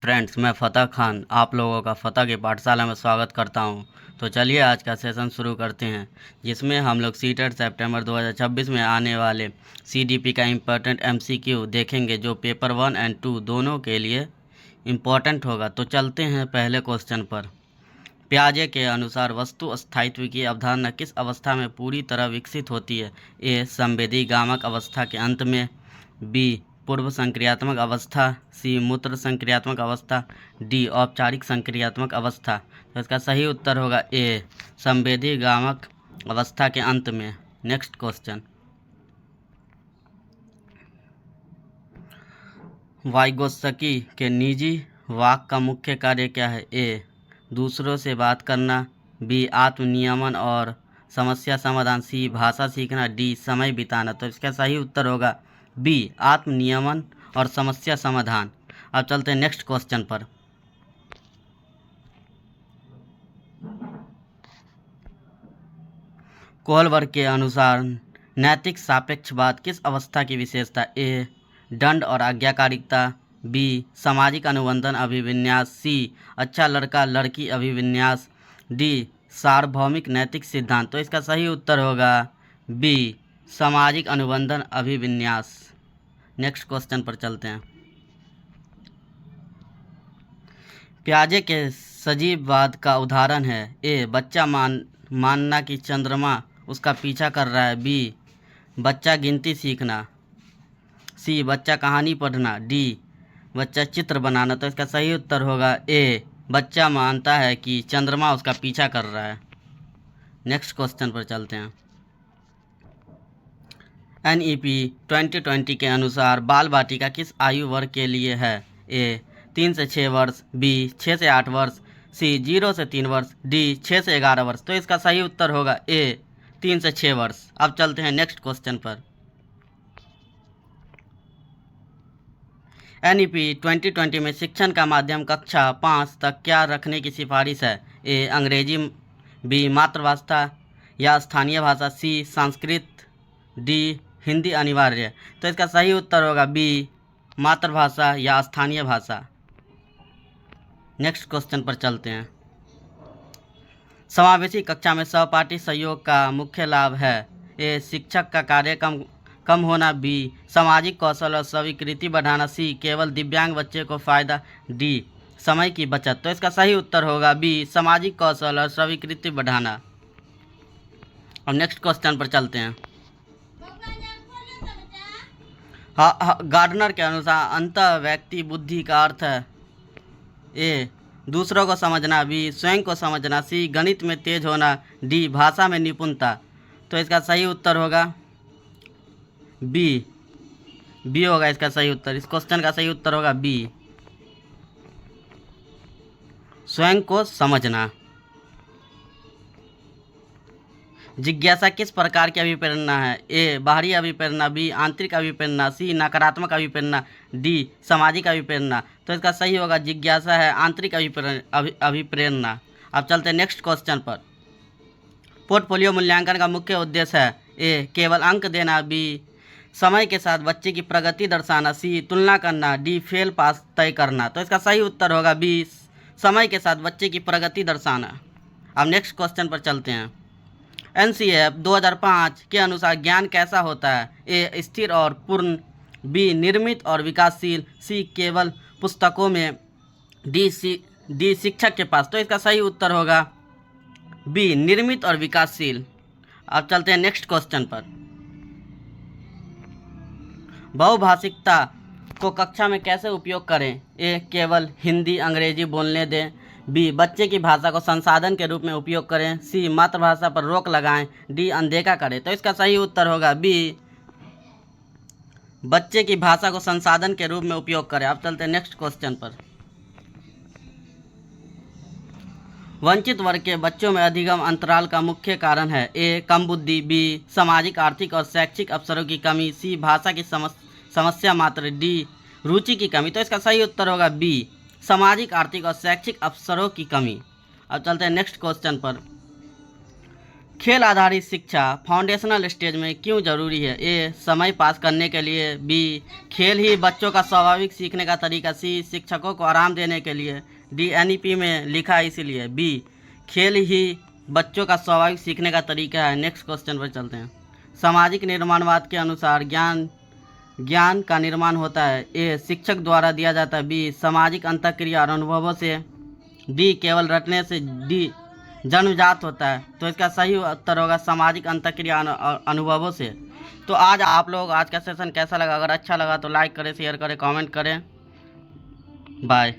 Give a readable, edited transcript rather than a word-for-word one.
Friends, मैं फ़तह खान आप लोगों का फ़तह की पाठशाला में स्वागत करता हूं। तो चलिए आज का सेशन शुरू करते हैं, जिसमें हम लोग सीटेट सितंबर 2026 में आने वाले सीडीपी का इम्पोर्टेंट एमसीक्यू देखेंगे, जो पेपर 1 और 2 दोनों के लिए इम्पोर्टेंट होगा। तो चलते हैं पहले क्वेश्चन पर। पियाजे के अनुसार वस्तु स्थायित्व की अवधारणा किस अवस्था में पूरी तरह विकसित होती है? ए. संवेदीगामक अवस्था के अंत में, बी. पूर्व संक्रियात्मक अवस्था, सी. मूत्र संक्रियात्मक अवस्था, डी. औपचारिक संक्रियात्मक अवस्था। तो इसका सही उत्तर होगा ए. संवेदीगामक अवस्था के अंत में। Next question. वाइगोत्स्की के निजी वाक का मुख्य कार्य क्या है? ए. दूसरों से बात करना, बी. आत्मनियमन और समस्या समाधान, सी. भाषा सीखना, डी. समय बिताना। तो इसका सही उत्तर होगा बी. आत्मनियमन और समस्या समाधान। अब चलते हैं नेक्स्ट क्वेश्चन पर। कोहलबर्ग के अनुसार नैतिक सापेक्षवाद किस अवस्था की विशेषता? ए. दंड और आज्ञाकारिता, बी. सामाजिक अनुबंधन अभिविन्यास, सी. अच्छा लड़का लड़की अभिविन्यास, डी. सार्वभौमिक नैतिक सिद्धांत। तो इसका सही उत्तर होगा बी. सामाजिक अनुबंधन अभिविन्यास। नेक्स्ट क्वेश्चन पर चलते हैं। पियाजे के सजीववाद का उदाहरण है? ए. बच्चा मानना कि चंद्रमा उसका पीछा कर रहा है, बी. बच्चा गिनती सीखना, सी. बच्चा कहानी पढ़ना, डी. बच्चा चित्र बनाना। तो इसका सही उत्तर होगा ए. बच्चा मानता है कि चंद्रमा उसका पीछा कर रहा है। नेक्स्ट क्वेश्चन पर चलते हैं। NEP 2020 के अनुसार बाल बाटिका किस आयु वर्ग के लिए है? ए. 3 से 6 वर्ष, बी. 6 से 8 वर्ष, सी. 0 से 3 वर्ष, डी. 6 से 11 वर्ष। तो इसका सही उत्तर होगा ए. 3 से 6 वर्ष। अब चलते हैं नेक्स्ट क्वेश्चन पर। NEP 2020 में शिक्षण का माध्यम कक्षा 5 तक क्या रखने की सिफारिश है? ए. अंग्रेजी, बी. मातृभाषा या स्थानीय भाषा, सी. संस्कृत, डी. हिंदी अनिवार्य। तो इसका सही उत्तर होगा बी. मातृभाषा या स्थानीय भाषा। नेक्स्ट क्वेश्चन पर चलते हैं। समावेशी कक्षा में सहपाठी सहयोग का मुख्य लाभ है? ए. शिक्षक का कार्य कम होना, बी. सामाजिक कौशल और स्वीकृति बढ़ाना, सी. केवल दिव्यांग बच्चे को फायदा, डी. समय की बचत। तो इसका सही उत्तर होगा बी. सामाजिक कौशल और स्वीकृति बढ़ाना। अब नेक्स्ट क्वेश्चन पर चलते हैं। गार्डनर के अनुसार अंतः व्यक्ति बुद्धि का अर्थ है? ए. दूसरों को समझना, बी. स्वयं को समझना, सी. गणित में तेज होना, डी. भाषा में निपुणता। तो इसका सही उत्तर होगा बी. बी होगा इसका सही उत्तर। इस क्वेश्चन का सही उत्तर होगा बी. स्वयं को समझना। जिज्ञासा किस प्रकार की अभिप्रेरणा है? ए. बाहरी अभिप्रेरणा, बी. आंतरिक अभिप्रेरणा, सी. नकारात्मक अभिप्रेरणा, डी. सामाजिक अभिप्रेरणा। तो इसका सही होगा जिज्ञासा है आंतरिक अभिप्रेरणा। अब चलते हैं नेक्स्ट क्वेश्चन पर। पोर्टफोलियो मूल्यांकन का मुख्य उद्देश्य है? ए. केवल अंक देना, बी. समय के साथ बच्चे की प्रगति दर्शाना, सी. तुलना करना, डी. फेल पास तय करना। तो इसका सही उत्तर होगा बी. समय के साथ बच्चे की प्रगति दर्शाना। अब नेक्स्ट क्वेश्चन पर चलते हैं। NCF 2005 के अनुसार ज्ञान कैसा होता है? ए. स्थिर और पूर्ण, बी. निर्मित और विकासशील, सी. केवल पुस्तकों में, डी. शिक्षक के पास। तो इसका सही उत्तर होगा बी. निर्मित और विकासशील। अब चलते हैं नेक्स्ट क्वेश्चन पर। बहुभाषिकता को कक्षा में कैसे उपयोग करें? ए. केवल हिंदी अंग्रेजी बोलने दें, बी. बच्चे की भाषा को संसाधन के रूप में उपयोग करें, सी. मातृभाषा पर रोक लगाएं, डी. अनदेखा करें। तो इसका सही उत्तर होगा बी. बच्चे की भाषा को संसाधन के रूप में उपयोग करें। अब चलते हैं नेक्स्ट क्वेश्चन पर। वंचित वर्ग के बच्चों में अधिगम अंतराल का मुख्य कारण है? ए. कम बुद्धि, बी. सामाजिक आर्थिक और शैक्षिक अवसरों की कमी, सी. भाषा की समस्या मात्र, डी. रुचि की कमी। तो इसका सही उत्तर होगा बी. सामाजिक आर्थिक और शैक्षिक अवसरों की कमी। अब चलते हैं नेक्स्ट क्वेश्चन पर। खेल आधारित शिक्षा फाउंडेशनल स्टेज में क्यों जरूरी है? ए समय पास करने के लिए, बी खेल ही बच्चों का स्वाभाविक सीखने का तरीका, सी शिक्षकों को आराम देने के लिए, डी एनईपी में लिखा है इसीलिए, बी खेल ही बच्चों का स्वाभाविक सीखने का तरीका है। नेक्स्ट क्वेश्चन पर चलते हैं। सामाजिक निर्माणवाद के अनुसार ज्ञान का निर्माण होता है। ए शिक्षक द्वारा दिया जाता है, बी सामाजिक अंतःक्रिया और अनुभवों से, डी केवल रटने से, डी जन्मजात होता है। तो इसका सही उत्तर होगा सामाजिक अंतःक्रिया और अनुभवों से। तो आज का सेशन कैसा लगा? अगर अच्छा लगा तो लाइक करें, शेयर करें, कमेंट करें। बाय।